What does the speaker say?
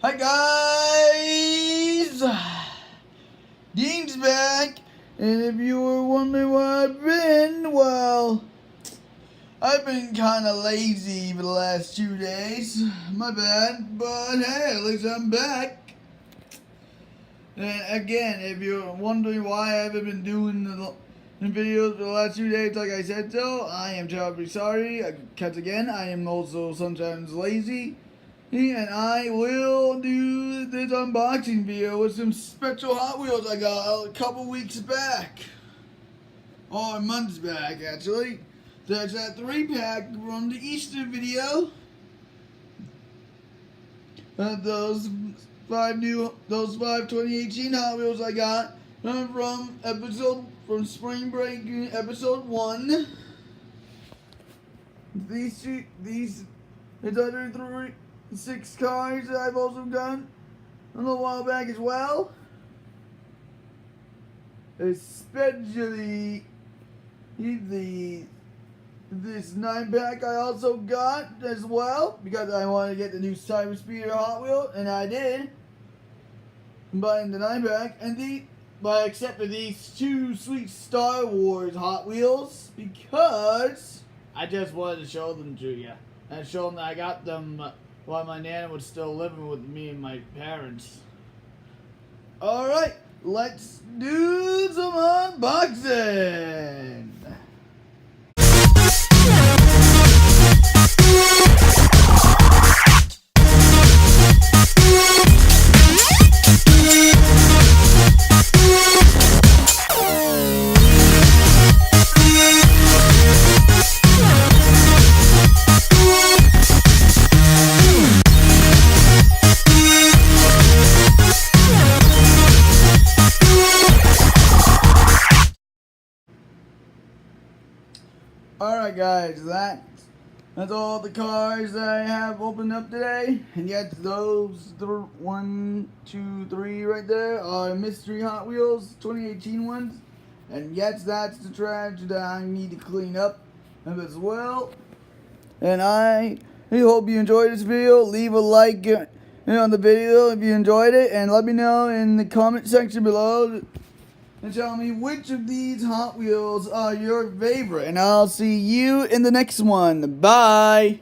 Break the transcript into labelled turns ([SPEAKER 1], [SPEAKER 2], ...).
[SPEAKER 1] Hi guys! Dean's back, and if you were wondering where I've been, well, I've been kinda lazy for the last 2 days. My bad, but hey, at least I'm back. And again, if you're wondering why I haven't been doing the videos for the last 2 days like I said so, I am terribly sorry, because again, I am also sometimes lazy. And I will do this unboxing video with some special Hot Wheels I got a couple weeks back. Or months back, actually. There's that 3-pack from the Easter video. Those five 2018 Hot Wheels I got from Spring Break episode 1. These other 6 cars that I've also done a little while back as well. Especially this 9-pack I also got as well, because I wanted to get the new Cyber Speeder Hot Wheel, and I did, buying the 9-pack, but I accepted these 2 sweet Star Wars Hot Wheels, because I just wanted to show them to you, and show them that I got them while my Nana was still living with me and my parents. Alright, let's do some unboxing! Alright guys, that's all the cars that I have opened up today. And yet those 1, 2, 3 right there are mystery Hot Wheels 2018 ones. And yes, that's the trash that I need to clean up as well. And I hope you enjoyed this video. Leave a like on the video if you enjoyed it, and let me know in the comment section below and tell me which of these Hot Wheels are your favorite. And I'll see you in the next one. Bye!